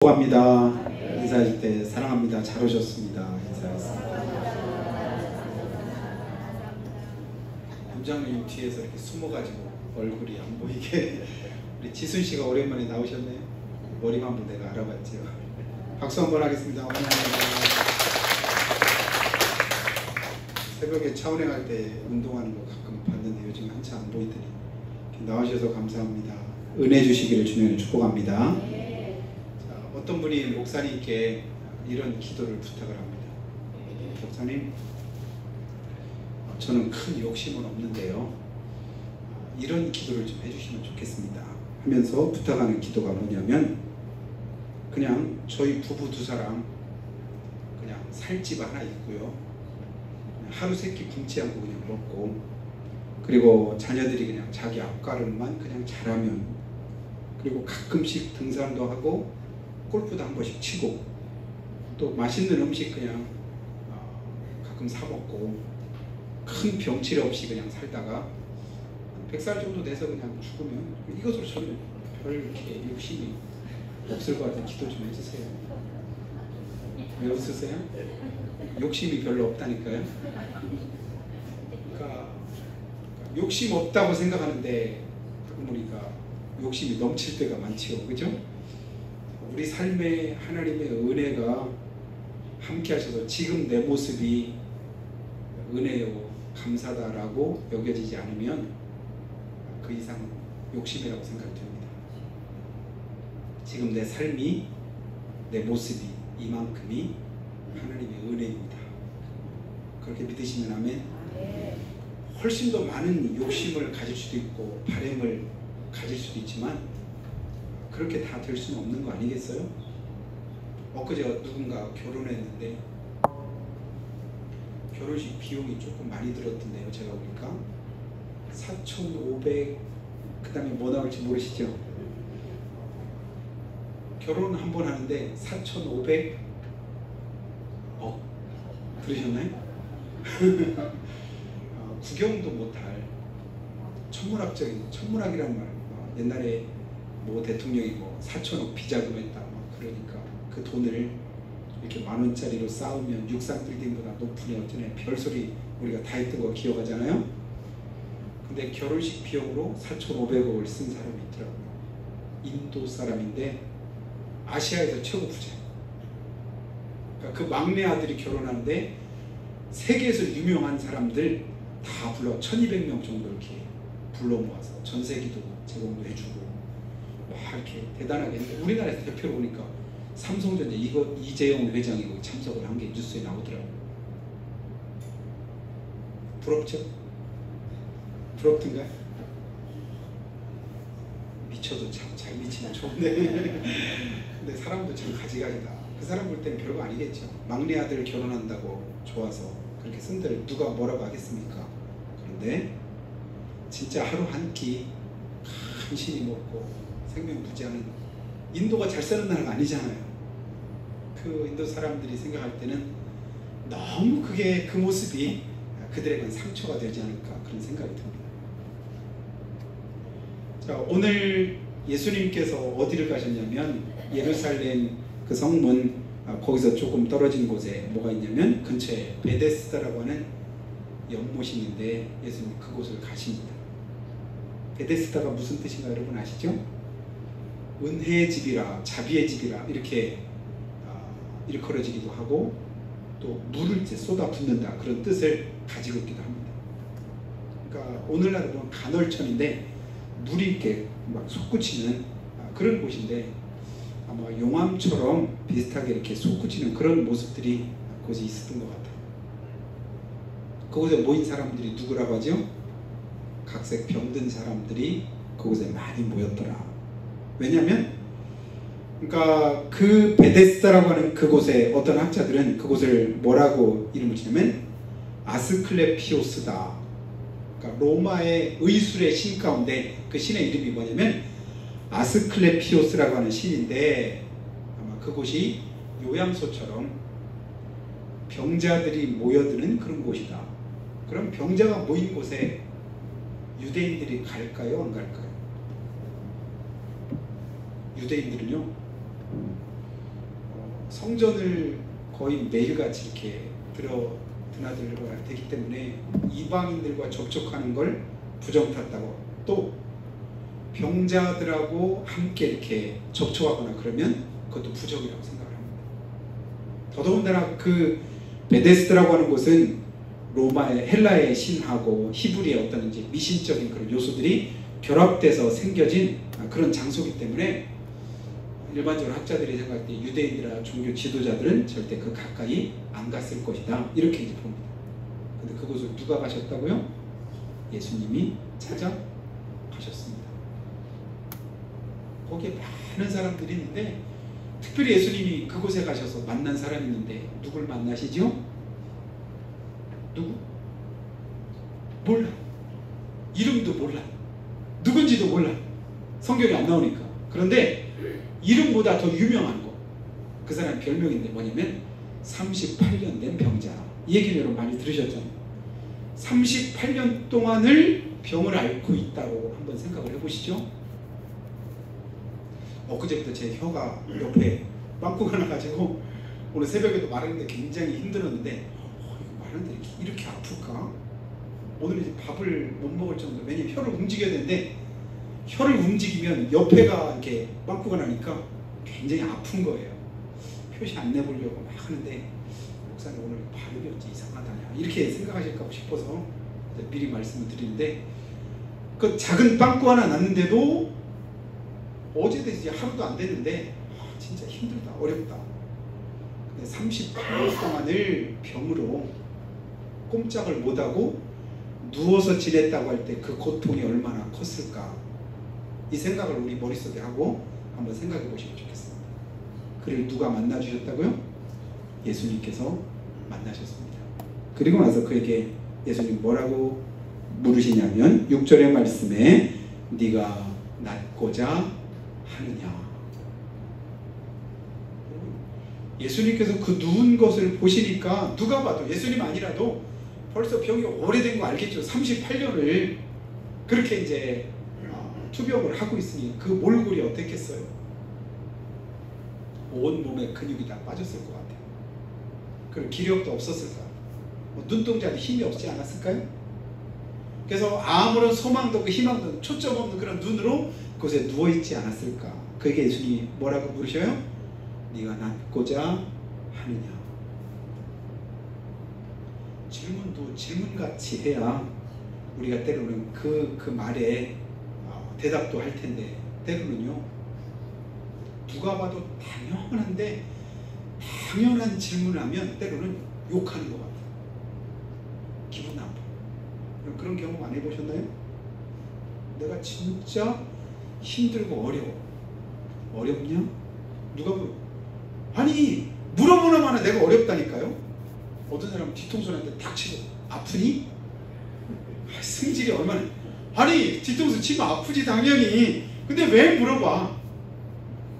합니다. 인사할 때 사랑합니다. 잘 오셨습니다. 인사했습니다. 원장님 뒤에서 이렇게 숨어가지고 얼굴이 안 보이게 우리 지순 씨가 오랜만에 나오셨네요. 머리만 보고 내가 알아봤죠. 박수 한번 하겠습니다. 환영합니다. 새벽에 차운행할 때 운동하는 거 가끔 봤는데 요즘 한참 안 보이더니 나와주셔서 감사합니다. 은혜 주시기를 주님으로 축복합니다. 어떤 분이 목사님께 이런 기도를 부탁을 합니다. 목사님, 저는 큰 욕심은 없는데요, 이런 기도를 좀 해주시면 좋겠습니다 하면서 부탁하는 기도가 뭐냐면, 그냥 저희 부부 두 사람 그냥 살집 하나 있고요, 하루 세끼 굶지 않고 그냥 먹고, 그리고 자녀들이 그냥 자기 앞가림만 그냥 잘하면, 그리고 가끔씩 등산도 하고 골프도 한 번씩 치고, 또 맛있는 음식 그냥 가끔 사 먹고, 큰 병치레 없이 그냥 살다가 100살 정도 돼서 그냥 죽으면, 이것으로 저는 별 이렇게 욕심이 없을 것 같아요. 기도 좀 해주세요. 왜 웃으세요? 욕심이 별로 없다니까요. 그러니까 욕심 없다고 생각하는데 가끔 보니까 욕심이 넘칠 때가 많지요. 그죠? 우리 삶에 하나님의 은혜가 함께 하셔서 지금 내 모습이 은혜요, 감사다라고 여겨지지 않으면 그 이상 욕심이라고 생각됩니다. 지금 내 삶이, 내 모습이 이만큼이 하나님의 은혜입니다. 그렇게 믿으시면 아멘. 훨씬 더 많은 욕심을 가질 수도 있고 바램을 가질 수도 있지만 그렇게 다 될 수는 없는 거 아니겠어요? 엊그제 누군가 결혼했는데 결혼식 비용이 조금 많이 들었던데요. 제가 보니까 4,500, 그 다음에 뭐 나올지 모르시죠? 결혼 한 번 하는데 4,500억 들으셨나요? 구경도 못할 천문학적인, 천문학이란 말, 옛날에 뭐 대통령이 뭐 4천억 비자금 했다 그러니까 그 돈을 이렇게 10,000원짜리로 쌓으면 육상 빌딩보다 높으니 어쩌네 별소리 우리가 다 했던 거 기억하잖아요. 근데 결혼식 비용으로 4,500억을 쓴 사람이 있더라고요. 인도 사람인데 아시아에서 최고 부자. 그러니까 그 막내 아들이 결혼하는데 세계에서 유명한 사람들 다 불러 1,200명 정도 이렇게 불러 모아서 전세기도 제공도 해주고 막 이렇게 대단하게 했는데, 우리나라에서 대표로 보니까 삼성전자 이재용 회장이 거기 참석을 한 게 뉴스에 나오더라고요. 부럽죠? 부럽던가요? 미쳐도 참 잘 미치면 좋은데 근데 사람도 참 가지가지다. 그 사람 볼 때는 별거 아니겠죠. 막내 아들 결혼한다고 좋아서 그렇게 쓴들 누가 뭐라고 하겠습니까? 그런데 진짜 하루 한 끼 간신히 먹고 생명 부지하는, 인도가 잘 사는 나라가 아니잖아요. 그 인도 사람들이 생각할 때는 너무 그게, 그 모습이 그들에겐 상처가 되지 않을까 그런 생각이 듭니다. 자, 오늘 예수님께서 어디를 가셨냐면 예루살렘 그 성문 거기서 조금 떨어진 곳에 뭐가 있냐면 근처에 베데스다라고 하는 연못인데 예수님 그곳을 가십니다. 베데스다가 무슨 뜻인가 여러분 아시죠? 은혜의 집이라, 자비의 집이라 이렇게 일컬어지기도 하고, 또 물을 이제 쏟아붓는다 그런 뜻을 가지고 있기도 합니다. 그러니까 오늘날 보면 간헐천인데 물이 이렇게 막 솟구치는 그런 곳인데, 아마 용암처럼 비슷하게 이렇게 솟구치는 그런 모습들이 그곳에 있었던 것 같아요. 그곳에 모인 사람들이 누구라고 하죠? 각색 병든 사람들이 그곳에 많이 모였더라. 왜냐하면 그러니까 그 베데스다라고 하는 그곳에 어떤 학자들은 그곳을 뭐라고 이름을 지냐면 아스클레피오스다. 그러니까 로마의 의술의 신 가운데 그 신의 이름이 뭐냐면 아스클레피오스라고 하는 신인데, 아마 그곳이 요양소처럼 병자들이 모여드는 그런 곳이다. 그럼 병자가 모인 곳에 유대인들이 갈까요? 안 갈까요? 유대인들은요 성전을 거의 매일같이 이렇게 드나들어야 되기 때문에 이방인들과 접촉하는 걸 부정탔다고, 또 병자들하고 함께 이렇게 접촉하거나 그러면 그것도 부정이라고 생각을 합니다. 더더군다나 그 베데스다라고 하는 곳은 로마의 헬라의 신하고 히브리의 어떤 이제 미신적인 그런 요소들이 결합돼서 생겨진 그런 장소이기 때문에 일반적으로 학자들이 생각할 때 유대인이나 종교 지도자들은 절대 그 가까이 안 갔을 것이다, 이렇게 이제 봅니다. 근데 그곳을 누가 가셨다고요? 예수님이 찾아가셨습니다. 거기에 많은 사람들이 있는데 특별히 예수님이 그곳에 가셔서 만난 사람이 있는데 누굴 만나시죠? 누구? 몰라. 이름도 몰라. 누군지도 몰라. 성경이 안 나오니까. 그런데 이름보다 더 유명한 거, 그 사람 별명인데 뭐냐면 38년 된 병자. 이 얘기를 여러분 많이 들으셨잖아요. 38년 동안을 병을 앓고 있다고 한번 생각을 해보시죠. 엊그제부터 제 혀가 옆에 빵꾸가 나가지고 오늘 새벽에도 말하는데 굉장히 힘들었는데 이거 말하는데 이렇게 아플까? 오늘 이제 밥을 못 먹을 정도. 왜냐면 혀를 움직여야 되는데 혀를 움직이면 옆에가 이렇게 빵꾸가 나니까 굉장히 아픈 거예요. 표시 안 내보려고 막 하는데 목사님 오늘 발음이 어찌 이상하다 이렇게 생각하실까 싶어서 미리 말씀을 드리는데, 그 작은 빵꾸 하나 났는데도 어제 이제 하루도 안 됐는데 진짜 힘들다, 어렵다. 근데 38년 동안을 병으로 꼼짝을 못하고 누워서 지냈다고 할 때 그 고통이 얼마나 컸을까, 이 생각을 우리 머릿속에 하고 한번 생각해 보시면 좋겠습니다. 그를 누가 만나주셨다고요? 예수님께서 만나셨습니다. 그리고 나서 그에게 예수님 뭐라고 물으시냐면 6절의 말씀에 네가 낫고자 하느냐. 예수님께서 그 누운 것을 보시니까 누가 봐도, 예수님 아니라도 벌써 병이 오래된 거 알겠죠. 38년을 그렇게 이제 투병을 하고 있으니 그 몰골이 어땠겠어요? 온 몸에 근육이 다 빠졌을 것 같아요. 그리고 기력도 없었을 것 같아요. 눈동자도 힘이 없지 않았을까요? 그래서 아무런 소망도 없고 희망도 없는, 초점 없는 그런 눈으로 그곳에 누워있지 않았을까. 그에게 예수님이 뭐라고 물으셔요? 네가 낫고자 하느냐. 질문도 질문같이 해야 우리가 때로는 그 말에 대답도 할 텐데, 때로는요 누가 봐도 당연한데 당연한 질문을 하면 때로는 욕하는 것 같아요. 기분 나빠. 그런 경험 안 해보셨나요? 내가 진짜 힘들고 어렵냐? 누가 아니 물어보나마나 내가 어렵다니까요. 어떤 사람은 뒤통수 한테 탁 치고 아프니? 승질이 얼마나, 아니 뒤통수 치면 아프지 당연히. 근데 왜 물어봐?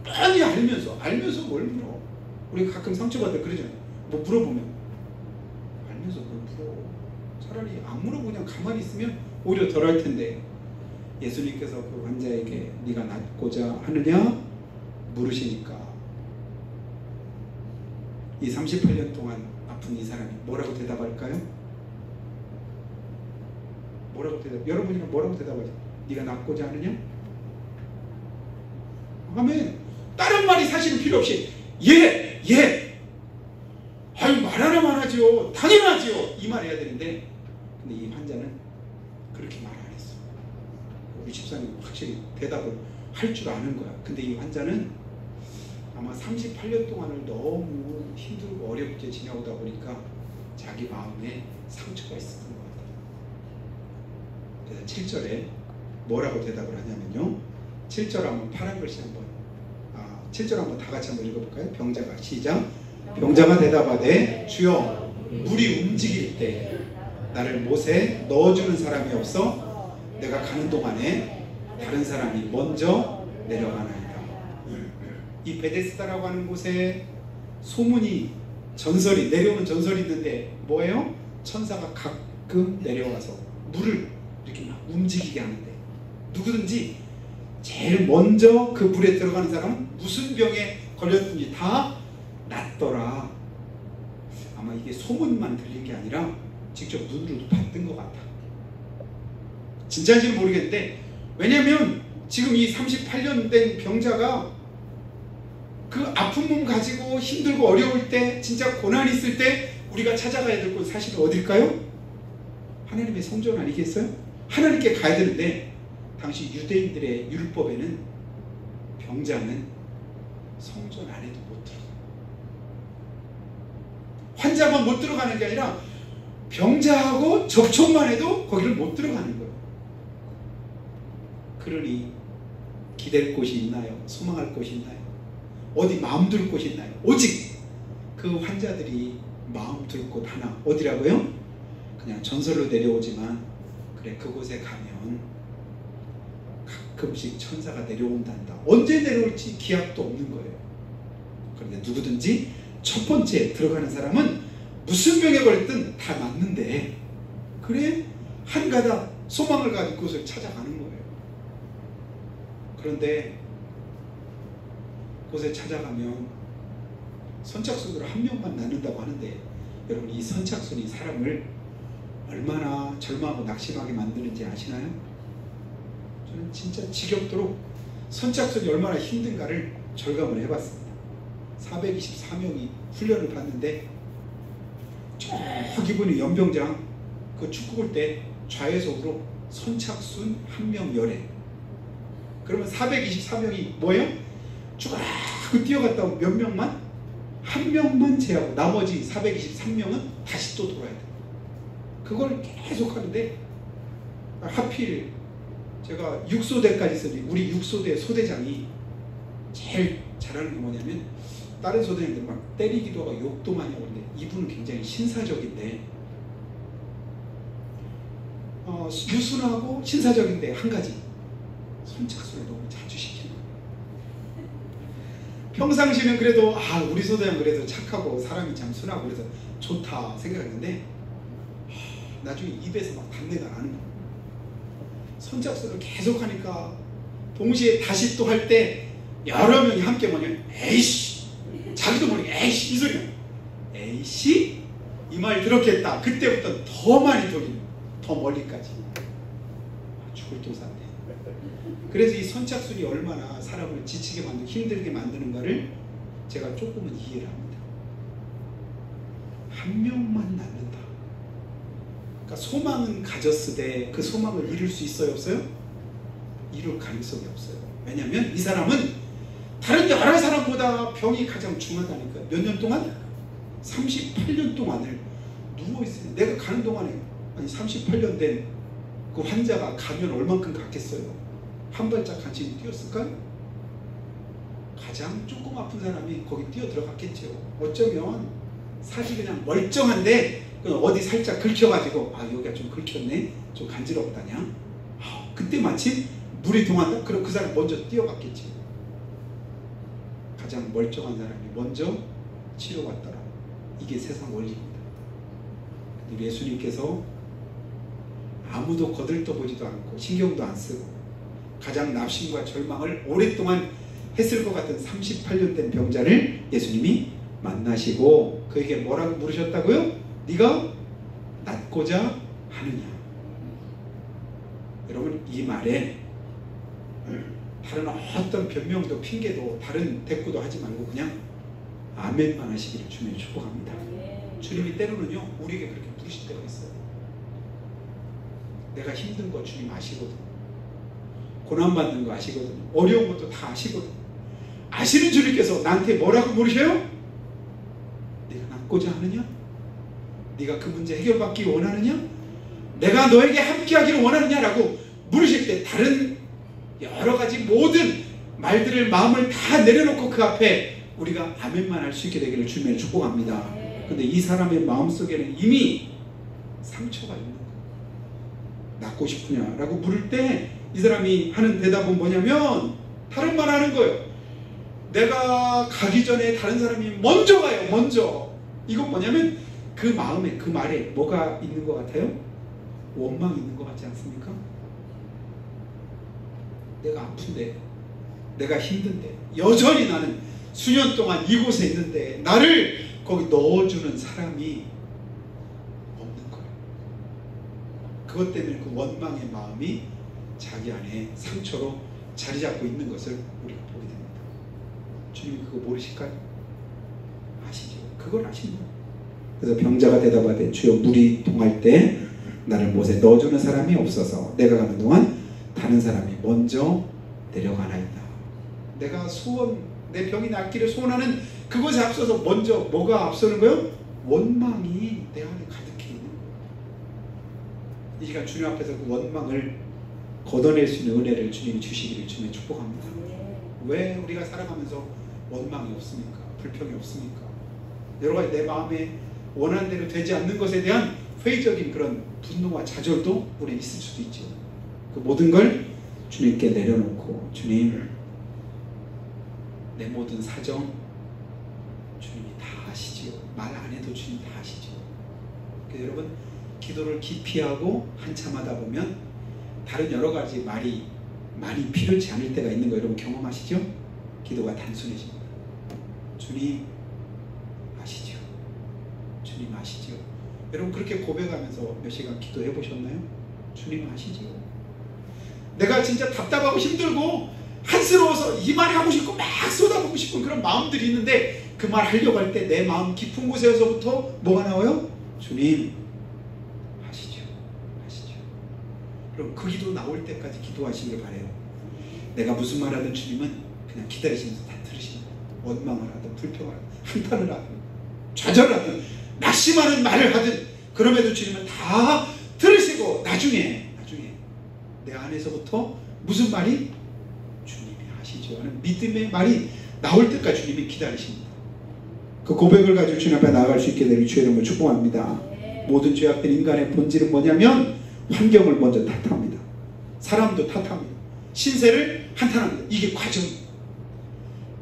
뻔히 알면서 뭘 물어? 우리 가끔 상처받을 때 그러잖아요. 뭐 물어보면 알면서 뭘 물어? 차라리 안 물어보고 그냥 가만히 있으면 오히려 덜할 텐데. 예수님께서 그 환자에게 네가 낫고자 하느냐 물으시니까 이 38년 동안 아픈 이 사람이 뭐라고 대답할까요? 여러분이랑 뭐라고 대답하죠? 네가 낫고자 하느냐? 하면 다른 말이 사실은 필요 없이 아유 말하라만 하죠. 당연하죠. 이 말 해야 되는데, 근데 이 환자는 그렇게 말 안 했어. 우리 집사님 확실히 대답을 할 줄 아는 거야. 근데 이 환자는 아마 38년 동안을 너무 힘들고 어렵게 지내오다 보니까 자기 마음에 상처가 있었던 것 같아요. 그래서 7절에 뭐라고 대답을 하냐면요, 7절 한번 파란 글씨 한번 7절 한번 다 같이 한번 읽어볼까요? 병자가 시작. 병자가 대답하되 주여 물이 움직일 때 나를 못에 넣어주는 사람이 없어 내가 가는 동안에 다른 사람이 먼저 내려가나이다. 이 베데스다라고 하는 곳에 소문이, 전설이, 내려오는 전설이 있는데 뭐예요? 천사가 가끔 내려와서 물을 이렇게 막 움직이게 하는데, 누구든지 제일 먼저 그 물에 들어가는 사람은 무슨 병에 걸렸든지 다 낫더라. 아마 이게 소문만 들린 게 아니라 직접 눈으로도 봤던 것 같아. 진짜인지는 모르겠는데, 왜냐면 지금 이 38년 된 병자가 그 아픈 몸 가지고 힘들고 어려울 때, 진짜 고난이 있을 때 우리가 찾아가야 될 곳 사실은 어딜까요? 하나님의 성전 아니겠어요? 하나님께 가야 되는데, 당시 유대인들의 율법에는 병자는 성전 안에도 못 들어가. 환자만 못 들어가는 게 아니라 병자하고 접촉만 해도 거기를 못 들어가는 거예요. 그러니 기댈 곳이 있나요? 소망할 곳이 있나요? 어디 마음 둘 곳이 있나요? 오직 그 환자들이 마음 둘 곳 하나, 어디라고요? 그냥 전설로 내려오지만, 그래, 그곳에 가면 가끔씩 천사가 내려온단다. 언제 내려올지 기약도 없는 거예요. 그런데 누구든지 첫 번째 들어가는 사람은 무슨 병에 걸렸든 다 낫는데, 그래, 한 가닥 소망을 가지고 그곳을 찾아가는 거예요. 그런데 그곳에 찾아가면 선착순으로 한 명만 낫는다고 하는데, 여러분, 이 선착순이 사람을 얼마나 절망하고 낙심하게 만드는지 아시나요? 저는 진짜 지겹도록 선착순이 얼마나 힘든가를 절감을 해봤습니다. 424명이 훈련을 받는데, 저기 보니 연병장 그 축구 볼 때 좌회속으로 선착순 한 명 열애. 그러면 424명이 뭐예요? 쭉 뛰어갔다 오면 몇 명만? 한 명만 제하고 나머지 423명은 다시 또 돌아야 돼. 그걸 계속 하는데, 하필 제가 육소대까지 있으니 우리 육소대 소대장이 제일 잘하는 게 뭐냐면, 다른 소대장들 막 때리기도 하고 욕도 많이 하고, 근데 이분은 굉장히 신사적인데, 유순하고 신사적인데 한 가지, 선착순을 너무 자주 시키는 거예요. 평상시는 그래도 우리 소대장 그래도 착하고 사람이 참 순하고 그래서 좋다 생각했는데, 나중에 입에서 막 단내가 나는 거예요. 선착순을 계속 하니까 동시에 다시 또 할 때 여러 명이 함께 뭐냐면, 에이씨, 자기도 모르게 에이씨 이 소리가, 에이씨 이 말 들었겠다. 그때부터 더 많이 돌리는, 더 멀리까지. 죽을 도사인데. 그래서 이 선착순이 얼마나 사람을 지치게 만들고 힘들게 만드는가를 제가 조금은 이해를 합니다. 한 명만 낳는다. 그러니까 소망은 가졌으되 그 소망을 이룰 수 있어요, 없어요? 이룰 가능성이 없어요. 왜냐하면 이 사람은 다른 여러 사람보다 병이 가장 중하다니까요. 몇 년 동안? 38년 동안을 누워있어요. 내가 가는 동안에, 아니 38년 된 그 환자가 가면 얼만큼 갔겠어요? 한 발짝 간신히 뛰었을까요? 가장 조금 아픈 사람이 거기 뛰어 들어갔겠죠. 어쩌면 사실 그냥 멀쩡한데 어디 살짝 긁혀가지고, 여기가 좀 긁혔네, 좀 간지럽다냐, 그때 마침 물이 동한다? 그럼 그 사람 먼저 뛰어갔겠지. 가장 멀쩡한 사람이 먼저 치료받더라. 이게 세상 원리입니다. 근데 예수님께서 아무도 거들떠보지도 않고 신경도 안 쓰고 가장 낙심과 절망을 오랫동안 했을 것 같은 38년 된 병자를 예수님이 만나시고 그에게 뭐라고 물으셨다고요? 네가 낫고자 하느냐? 여러분, 이 말에 다른 어떤 변명도 핑계도 다른 대꾸도 하지 말고 그냥 아멘만 하시기를 주님이 축복합니다. 주님이 때로는요 우리에게 그렇게 부르실 때가 있어요. 내가 힘든 거 주님 아시거든. 고난받는 거 아시거든. 어려운 것도 다 아시거든. 아시는 주님께서 나한테 뭐라고 물으셔요? 네가 낫고자 하느냐? 네가 그 문제 해결받기 원하느냐? 내가 너에게 함께하기를 원하느냐라고 물으실 때 다른 여러 가지 모든 말들을, 마음을 다 내려놓고 그 앞에 우리가 아멘만 할 수 있게 되기를 주님을 축복합니다. 근데 이 사람의 마음속에는 이미 상처가 있는 거예요. 낫고 싶으냐라고 물을 때 이 사람이 하는 대답은 뭐냐면 다른 말 하는 거예요. 내가 가기 전에 다른 사람이 먼저 가요. 먼저. 이건 뭐냐면 그 마음에, 그 말에 뭐가 있는 것 같아요? 원망이 있는 것 같지 않습니까? 내가 아픈데, 내가 힘든데 여전히 나는 수년 동안 이곳에 있는데 나를 거기 넣어주는 사람이 없는 거예요. 그것 때문에 그 원망의 마음이 자기 안에 상처로 자리 잡고 있는 것을 우리가 보게 됩니다. 주님이 그거 모르실까요? 아시죠? 그걸 아십니다. 그래서 병자가 대답하되 주여 물이 동할 때 나를 못에 넣어주는 사람이 없어서 내가 가는 동안 다른 사람이 먼저 내려가나이다. 내가 내 병이 낫기를 소원하는 그것에 앞서서 먼저 뭐가 앞서는 거예요? 원망이 내 안에 가득해 있는 거예요. 이 시간 주님 앞에서 그 원망을 걷어낼 수 있는 은혜를 주님이 주시기를 주님의 축복합니다. 왜 우리가 살아가면서 원망이 없습니까? 불평이 없습니까? 여러 가지 내 마음에 원하는 대로 되지 않는 것에 대한 회의적인 그런 분노와 좌절도 우리에 있을 수도 있죠. 그 모든 걸 주님께 내려놓고 주님, 내 모든 사정 주님이 다 아시지요. 말 안 해도 주님 다 아시죠. 그래서 여러분 기도를 깊이 하고 한참 하다 보면 다른 여러 가지 말이 많이 필요치 않을 때가 있는 거 여러분 경험하시죠? 기도가 단순해집니다. 주님 아시죠? 주님 아시죠? 여러분 그렇게 고백하면서 몇 시간 기도해 보셨나요? 주님 아시죠? 내가 진짜 답답하고 힘들고 한스러워서 이 말 하고 싶고 막 쏟아보고 싶은 그런 마음들이 있는데 그 말 하려고 할 때 내 마음 깊은 곳에서부터 뭐가 나와요? 주님 아시죠? 아시죠? 그럼 그 기도 나올 때까지 기도하시길 바래요. 내가 무슨 말 하든 주님은 그냥 기다리시면서 다 들으십니다. 원망을 하든 불평을 하든 한탄을 하든 좌절하든 낙심하는 말을 하든 그럼에도 주님은 다 들으시고 나중에 내 안에서부터 무슨 말이 주님이 하시죠 하는 믿음의 말이 나올 때까지 주님이 기다리십니다. 그 고백을 가지고 주님 앞에 나아갈 수 있게 되는 주의 이름을 축복합니다. 모든 죄악된 인간의 본질은 뭐냐면 환경을 먼저 탓합니다. 사람도 탓합니다. 신세를 한탄합니다. 이게 과정입니다.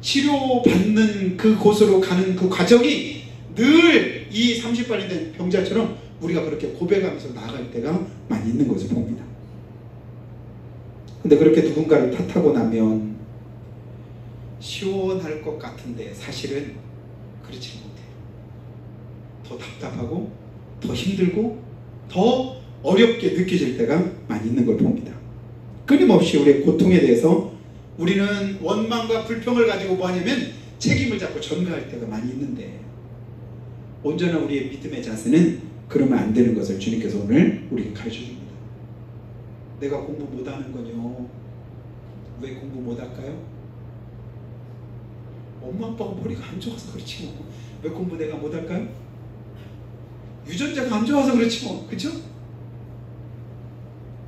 치료받는 그곳으로 가는 그 과정이 늘 이 30발이 된 병자처럼 우리가 그렇게 고백하면서 나아갈 때가 많이 있는 것을 봅니다. 근데 그렇게 누군가를 탓하고 나면 시원할 것 같은데 사실은 그렇지 못해요. 더 답답하고 더 힘들고 더 어렵게 느껴질 때가 많이 있는 걸 봅니다. 끊임없이 우리의 고통에 대해서 우리는 원망과 불평을 가지고 뭐하냐면 책임을 잡고 전가할 때가 많이 있는데 온전한 우리의 믿음의 자세는 그러면 안 되는 것을 주님께서 오늘 우리에게 가르쳐 줍니다. 내가 공부 못하는 거요. 왜 공부 못할까요? 엄마 아빠가 머리가 안 좋아서 그렇지 뭐. 왜 공부 내가 못할까요? 유전자가 안 좋아서 그렇지 뭐. 그쵸?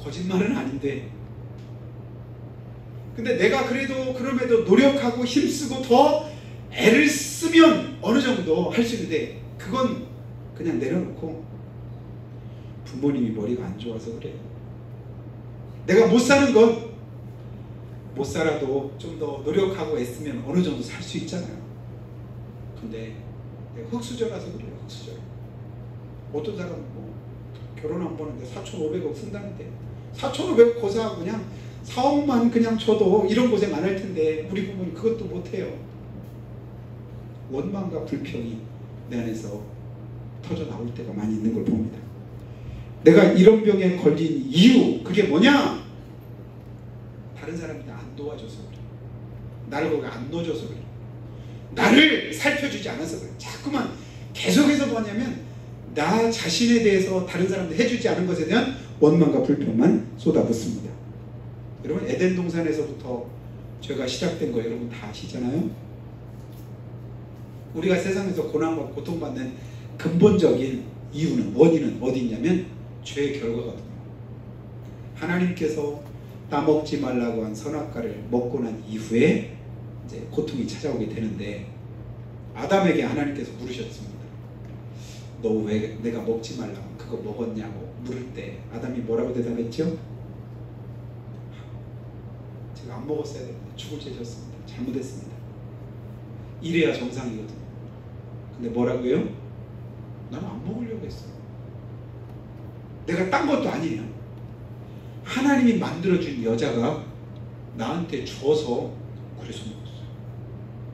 거짓말은 아닌데 근데 내가 그럼에도 노력하고 힘쓰고 더 애를 쓰면 어느 정도 할 수 있는데 그건 그냥 내려놓고 부모님이 머리가 안 좋아서 그래요. 내가 못 사는 건 못 살아도 좀 더 노력하고 애쓰면 어느 정도 살 수 있잖아요. 근데 내가 흙수저라서 그래요. 흙수저. 어떤 사람은 뭐 결혼 한 번인데 4,500억 쓴다는데 4,500억 고사하고 그냥 4억만 그냥 줘도 이런 고생 안 할 텐데 우리 부모님 그것도 못해요. 원망과 불평이 내 안에서 터져 나올 때가 많이 있는 걸 봅니다. 내가 이런 병에 걸린 이유 그게 뭐냐? 다른 사람이 안 도와줘서 그래. 나를 거기 안 넣어줘서 그래. 나를 살펴주지 않아서 그래. 자꾸만 계속해서 뭐냐면 나 자신에 대해서 다른 사람들 해주지 않은 것에 대한 원망과 불평만 쏟아붓습니다. 여러분 에덴 동산에서부터 죄가 시작된 거 여러분 다 아시잖아요. 우리가 세상에서 고난과 고통받는 근본적인 이유는 원인은 어디 있냐면 죄의 결과거든요. 하나님께서 따먹지 말라고 한 선악과를 먹고 난 이후에 이제 고통이 찾아오게 되는데 아담에게 하나님께서 물으셨습니다. 너 왜 내가 먹지 말라고 그거 먹었냐고 물을 때 아담이 뭐라고 대답했죠? 제가 안 먹었어야 되는데 죽을 죄졌습니다. 잘못했습니다. 이래야 정상이거든요. 근데 뭐라고요? 나는 안 먹으려고 했어요. 내가 딴 것도 아니에요. 하나님이 만들어준 여자가 나한테 줘서 그래서 먹었어요.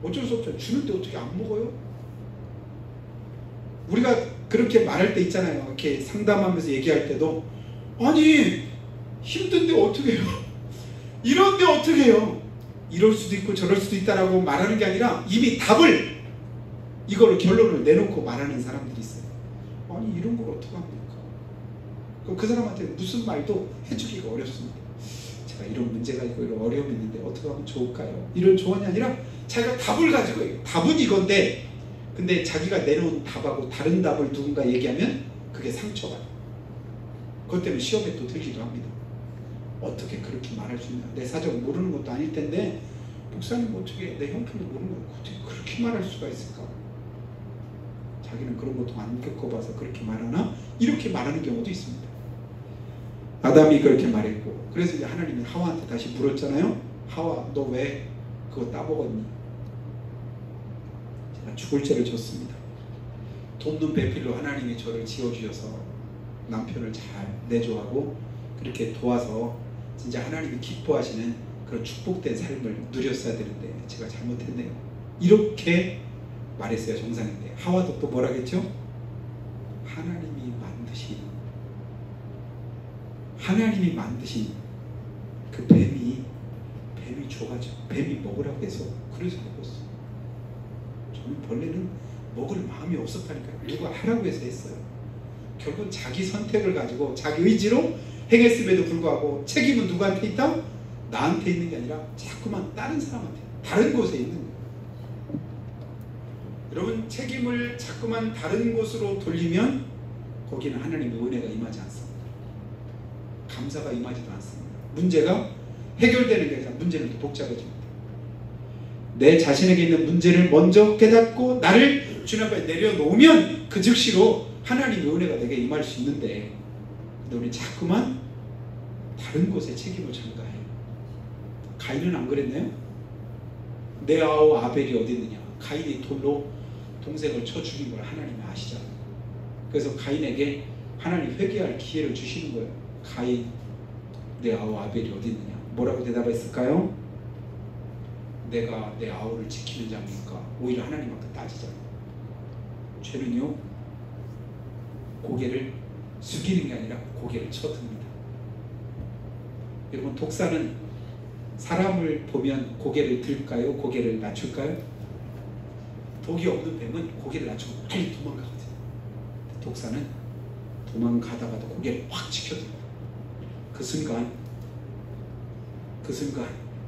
어쩔 수 없잖아요. 주는데 어떻게 안 먹어요? 우리가 그렇게 말할 때 있잖아요. 이렇게 상담하면서 얘기할 때도 아니 힘든데 어떻게 해요? 이런데 어떻게 해요? 이럴 수도 있고 저럴 수도 있다라고 말하는 게 아니라 이미 답을 이걸로 결론을 내놓고 말하는 사람들이 있어요. 아니 이런 걸 어떻게 합니까? 그 사람한테 무슨 말도 해주기가 어렵습니다. 제가 이런 문제가 있고 이런 어려움이 있는데 어떻게 하면 좋을까요? 이런 조언이 아니라 자기가 답을 가지고 해요. 답은 이건데 근데 자기가 내놓은 답하고 다른 답을 누군가 얘기하면 그게 상처가 돼요. 그것 때문에 시험에 또 들기도 합니다. 어떻게 그렇게 말할 수 있나? 내 사정 모르는 것도 아닐 텐데 목사님 어떻게 내 형편을 모르는 거 어떻게 그렇게 말할 수가 있을까? 자기는 그런 것도 안 겪어봐서 그렇게 말하나? 이렇게 말하는 경우도 있습니다. 아담이 그렇게 말했고 그래서 이제 하나님이 하와한테 다시 물었잖아요. 하와 너 왜 그거 따먹었니? 제가 죽을 죄를 졌습니다. 돕는 배필로 하나님이 저를 지어주셔서 남편을 잘 내조하고 그렇게 도와서 진짜 하나님이 기뻐하시는 그런 축복된 삶을 누렸어야 되는데 제가 잘못했네요. 이렇게 말했어요. 정상인데 하와도 또 뭐라겠죠? 하나님이 만드신 그 뱀이 줘가지고 뱀이 먹으라고 해서 그래서 먹었어. 저는 벌레는 먹을 마음이 없었다니까요. 누가 하라고 해서 했어요. 결국은 자기 선택을 가지고 자기 의지로 행했음에도 불구하고 책임은 누구한테 있다? 나한테 있는 게 아니라 자꾸만 다른 사람한테 다른 곳에 있는 거예요. 여러분 책임을 자꾸만 다른 곳으로 돌리면 거기는 하나님의 은혜가 임하지 않습니다. 감사가 임하지도 않습니다. 문제가 해결되는 게 아니라 문제는 더 복잡해집니다. 내 자신에게 있는 문제를 먼저 깨닫고 나를 주님 앞에 내려놓으면 그 즉시로 하나님의 은혜가 내게 임할 수 있는데 우리 자꾸만 다른 곳에 책임을 전가해요. 가인은 안 그랬나요? 내 아우 아벨이 어디 있느냐? 가인이 돌로 동생을 쳐 죽인 걸 하나님이 아시잖아요. 그래서 가인에게 하나님 회개할 기회를 주시는 거예요. 가인, 내 아우 아벨이 어디 있느냐? 뭐라고 대답했을까요? 내가 내 아우를 지키는 자입니까? 오히려 하나님 앞에 따지잖아요. 죄는요 고개를 숙이는 게 아니라 고개를 쳐듭니다. 여러분 독사는 사람을 보면 고개를 들까요? 고개를 낮출까요? 독이 없는 뱀은 고개를 낮추고 빨리 도망가거든요. 독사는 도망가다가도 고개를 확 지켜듭니다. 그 순간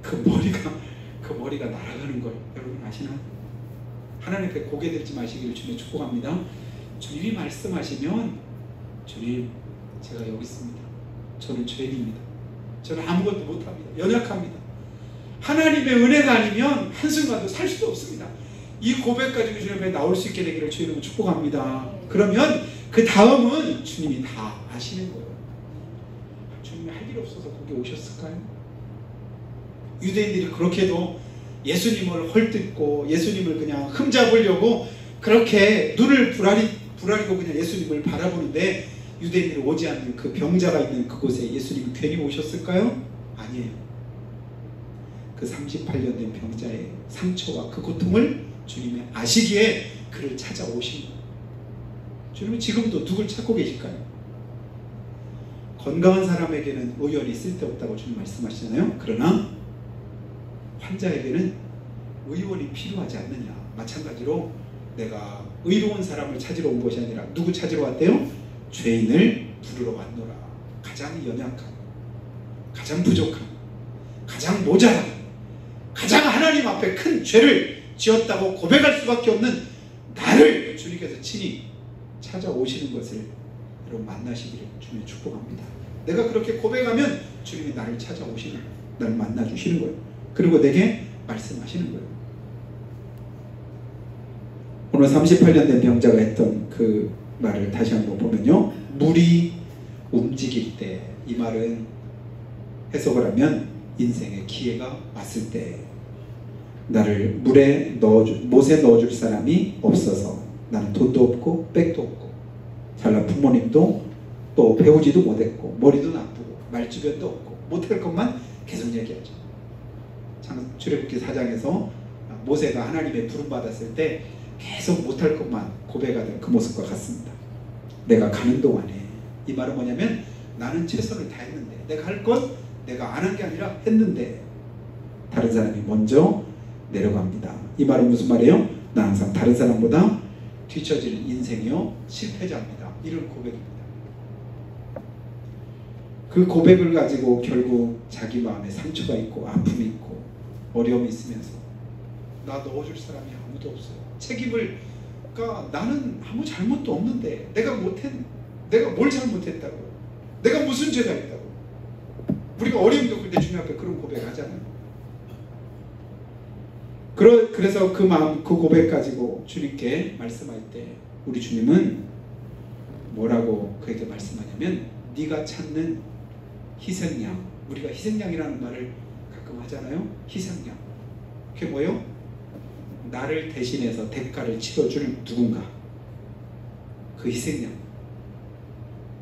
그 머리가 날아가는 걸 여러분 아시나요? 하나님 앞에 고개 들지 마시기를 주님 축복합니다. 주님이 말씀하시면 주님 제가 여기 있습니다. 저는 죄인입니다. 저는 아무것도 못합니다. 연약합니다. 하나님의 은혜가 아니면 한순간도 살 수도 없습니다. 이 고백 가지고 주님 앞에 나올 수 있게 되기를 주님은 축복합니다. 그러면 그 다음은 주님이 다 아시는 거예요. 주님이 할 일 없어서 거기 오셨을까요? 유대인들이 그렇게도 예수님을 헐뜯고 예수님을 그냥 흠잡으려고 그렇게 눈을 부라리고 그냥 예수님을 바라보는데 유대인들이 오지 않는 그 병자가 있는 그곳에 예수님이 괜히 오셨을까요? 아니에요. 그 38년 된 병자의 상처와 그 고통을 주님이 아시기에 그를 찾아오신 거예요. 주님은 지금도 누굴 찾고 계실까요? 건강한 사람에게는 의원이 쓸데없다고 주님 말씀하시잖아요. 그러나 환자에게는 의원이 필요하지 않느냐. 마찬가지로 내가 의로운 사람을 찾으러 온 것이 아니라 누구 찾으러 왔대요? 죄인을 부르러 왔노라. 가장 연약한, 가장 부족한, 가장 모자란, 가장 하나님 앞에 큰 죄를 지었다고 고백할 수밖에 없는 나를 주님께서 친히 찾아오시는 것을 여러분 만나시기를 주님의 축복합니다. 내가 그렇게 고백하면 주님이 나를 찾아오시는, 나를 만나주시는 거예요. 그리고 내게 말씀하시는 거예요. 오늘 38년 된 병자가 했던 그 말을 다시 한번 보면요. 물이 움직일 때, 이 말은 해석을 하면 인생의 기회가 왔을 때 나를 못에 넣어줄 사람이 없어서 나는 돈도 없고 백도 없고 잘난 부모님도 또 배우지도 못했고 머리도 나쁘고 말주변도 없고 못할 것만 계속 얘기하죠. 출애굽기 4장에서 모세가 하나님의 부름 받았을 때 계속 못할 것만 고백하던 그 모습과 같습니다. 내가 가는 동안에, 이 말은 뭐냐면 나는 최선을 다했는데, 내가 할 것 내가 안 한 게 아니라 했는데 다른 사람이 먼저 내려갑니다. 이 말은 무슨 말이에요? 나 항상 다른 사람보다 뒤처지는 인생이요 실패자입니다. 이런 고백입니다. 그 고백을 가지고 결국 자기 마음에 상처가 있고 아픔이 있고 어려움이 있으면서 나 넣어줄 사람이 아무도 없어요. 그러니까 나는 아무 잘못도 없는데 내가 뭘 잘못했다고, 내가 무슨 죄가 있다고. 우리가 어려움도 그때 주님 앞에 그런 고백하잖아요. 그래서 그 마음, 그 고백 가지고 주님께 말씀할 때 우리 주님은 뭐라고 그에게 말씀하냐면, 네가 찾는 희생양, 우리가 희생양이라는 말을 가끔 하잖아요. 희생양, 그게 뭐예요? 나를 대신해서 대가를 치러줄 누군가, 그 희생양.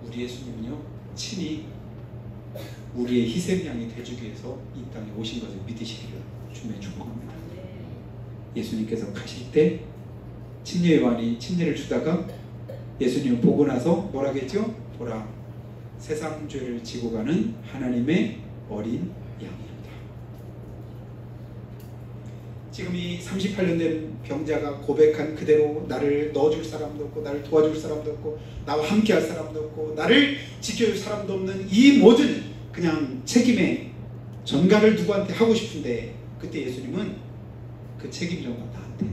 우리 예수님은요 친히 우리의 희생양이 되주기 위해서 이 땅에 오신 것을 믿으시기를 주님의 축복합니다. 예수님께서 가실 때 침례 요한이 침례를 주다가 예수님을 보고 나서 뭐라겠죠? 보라, 세상 죄를 지고 가는 하나님의 어린 양입니다. 지금 이 38년 된 병자가 고백한 그대로 나를 넣어줄 사람도 없고 나를 도와줄 사람도 없고 나와 함께 할 사람도 없고 나를 지켜줄 사람도 없는 이 모든 그냥 책임의 전가를 누구한테 하고 싶은데, 그때 예수님은 그 책임 전가 나한테,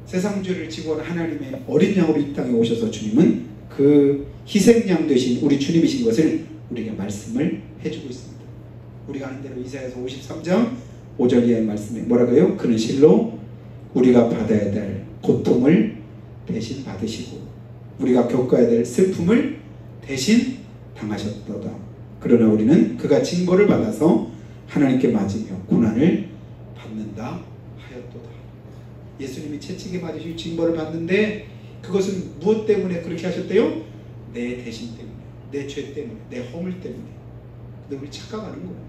세상 죄를 지고 가는 하나님의 어린 양으로 이 땅에 오셔서 주님은 그 희생양 되신 우리 주님이신 것을 우리에게 말씀을 해주고 있습니다. 우리가 아는 대로 이사야서 53장 5절 이하의 말씀에 뭐라고요? 그는 실로 우리가 받아야 될 고통을 대신 받으시고 우리가 겪어야 될 슬픔을 대신 당하셨도다. 그러나 우리는 그가 징벌을 받아서 하나님께 맞으며 고난을 받는다 하였도다. 예수님이 채찍에 맞으시고 징벌을 받는데 그것은 무엇 때문에 그렇게 하셨대요? 내 대신 때문에, 내 죄 때문에, 내 허물 때문에. 근데 우리 착각하는 거예요.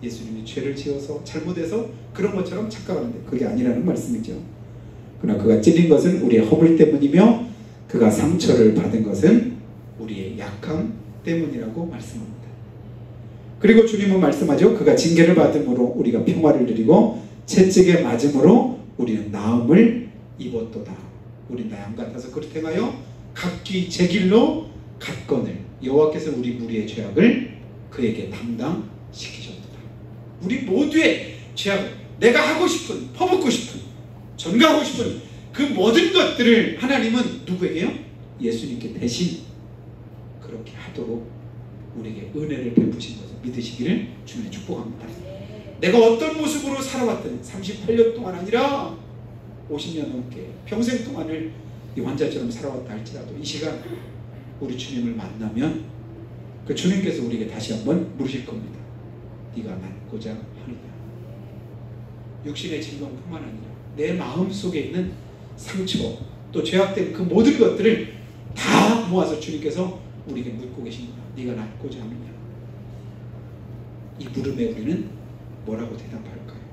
예수님이 죄를 지어서 잘못해서 그런 것처럼 착각하는데 그게 아니라는 말씀이죠. 그러나 그가 찔린 것은 우리의 허물 때문이며 그가 상처를 받은 것은 우리의 약함 때문이라고 말씀합니다. 그리고 주님은 말씀하죠. 그가 징계를 받음으로 우리가 평화를 누리고 채찍에 맞음으로 우리는 나음을 입었도다. 우린 양 같아서 그릇 행하여 각기 제 길로 갔거늘 여호와께서 우리 무리의 죄악을 그에게 담당시키셨도다. 우리 모두의 죄악을, 내가 하고 싶은, 퍼붓고 싶은, 전가하고 싶은 그 모든 것들을 하나님은 누구에게요? 예수님께 대신 그렇게 하도록 우리에게 은혜를 베푸신 것을 믿으시기를 주님의 축복합니다. 내가 어떤 모습으로 살아왔든 38년 동안 아니라 50년 넘게 평생 동안을 이 환자처럼 살아왔다 할지라도 이 시간 우리 주님을 만나면 그 주님께서 우리에게 다시 한번 물으실 겁니다. 네가 낫고자 하느냐. 육신의 질병뿐만 아니라 내 마음 속에 있는 상처, 또 죄악된 그 모든 것들을 다 모아서 주님께서 우리에게 묻고 계십니다. 네가 낫고자 하느냐. 이 물음에 우리는 뭐라고 대답할까요?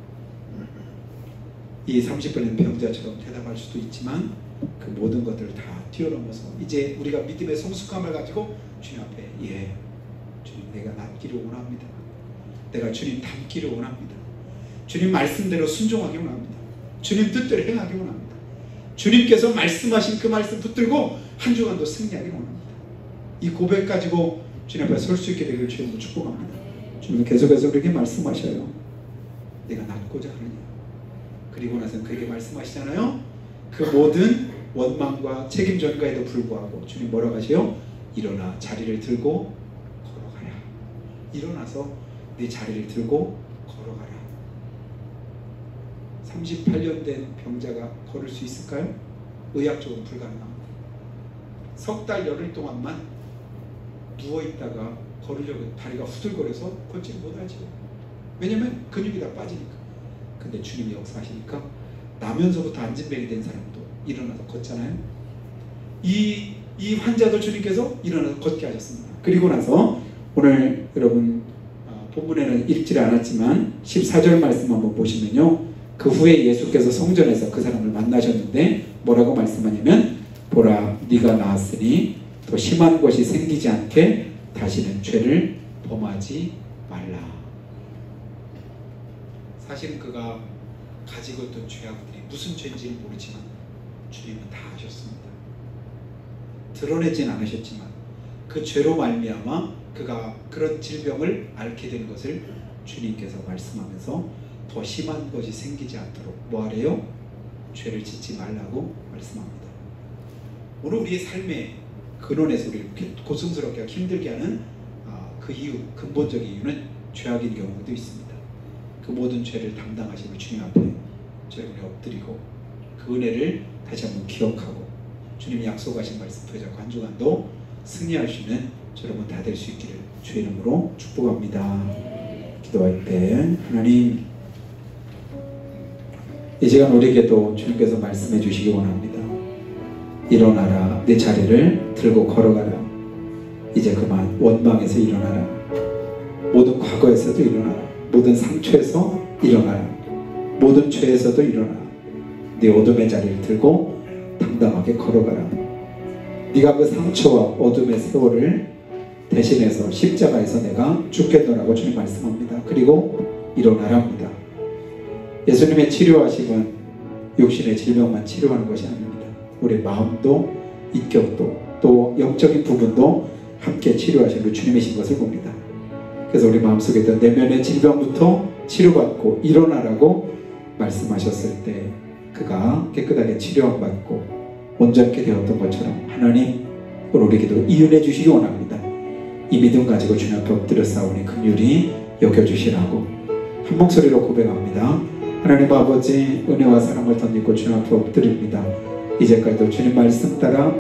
이 30번 병자처럼 대답할 수도 있지만 그 모든 것들을 다 뛰어넘어서 이제 우리가 믿음의 성숙함을 가지고 주님 앞에, 예, 주님 내가 낫기를 원합니다. 내가 주님 닮기를 원합니다. 주님 말씀대로 순종하기 원합니다. 주님 뜻대로 행하기 원합니다. 주님께서 말씀하신 그 말씀 붙들고 한 주간도 승리하기 원합니다. 이 고백 가지고 주님 앞에 설 수 있게 되기를 주님으로 축복합니다. 주님은 계속해서 우리에게 말씀하셔요. 내가 낫고자 하느냐. 그리고 나서 그에게 말씀하시잖아요. 그 모든 원망과 책임 전가에도 불구하고 주님 뭐라고 하세요? 일어나 자리를 들고 걸어가라. 일어나서 네 자리를 들고 걸어가라. 38년 된 병자가 걸을 수 있을까요? 의학적으로 불가능합니다. 석 달 열흘 동안만 누워있다가 걸으려고 다리가 후들거려서 걷지 못하죠. 왜냐면 근육이 다 빠지니까. 근데 주님이 역사하시니까 나면서부터 안진뱅이 된 사람도 일어나서 걷잖아요. 이 환자도 주님께서 일어나서 걷게 하셨습니다. 그리고 나서 오늘 여러분 본문에는 읽지 않았지만 14절 말씀 한번 보시면요. 그 후에 예수께서 성전에서 그 사람을 만나셨는데 뭐라고 말씀하냐면 보라 네가 나았으니 더 심한 것이 생기지 않게 다시는 죄를 범하지 말라. 사실은 그가 가지고 있던 죄악들이 무슨 죄인지는 모르지만 주님은 다 아셨습니다. 드러내진 않으셨지만 그 죄로 말미암아 그가 그런 질병을 앓게 된 것을 주님께서 말씀하면서 더 심한 것이 생기지 않도록 뭐하래요? 죄를 짓지 말라고 말씀합니다. 오늘 우리의 삶의 근원에서 우리를 고통스럽게 힘들게 하는 그 이유, 근본적인 이유는 죄악인 경우도 있습니다. 그 모든 죄를 담당하시는 주님 앞에 저희가 엎드리고 그 은혜를 다시 한번 기억하고 주님이 약속하신 말씀 부여잡고 한 주간도 승리할 수 있는 여러분 다 될 수 있기를 주의 이름으로 축복합니다. 기도할 때 하나님 이 시간 우리에게도 주님께서 말씀해 주시기 원합니다. 일어나라 내 자리를 들고 걸어가라. 이제 그만 원망에서 일어나라. 모든 과거에서도 일어나라. 모든 상처에서 일어나라. 모든 죄에서도 일어나라. 네 어둠의 자리를 들고 당당하게 걸어가라. 네가 그 상처와 어둠의 세월을 대신해서 십자가에서 내가 죽겠노라고 주님 말씀합니다. 그리고 일어나랍니다. 예수님의 치료하심은 육신의 질병만 치료하는 것이 아닙니다. 우리 마음도 인격도 또 영적인 부분도 함께 치료하시는 주님이신 것을 봅니다. 그래서 우리 마음속에 있던 내면의 질병부터 치료받고 일어나라고 말씀하셨을 때 그가 깨끗하게 치료받고 온전케 되었던 것처럼 하나님 우리에게도 이은혜 주시기 원합니다. 이 믿음 가지고 주님 앞에 엎드려 싸우니 긍휼히 여겨주시라고 한 목소리로 고백합니다. 하나님 아버지 은혜와 사랑을 덧입고 주님 앞에 엎드립니다. 이제까지도 주님 말씀 따라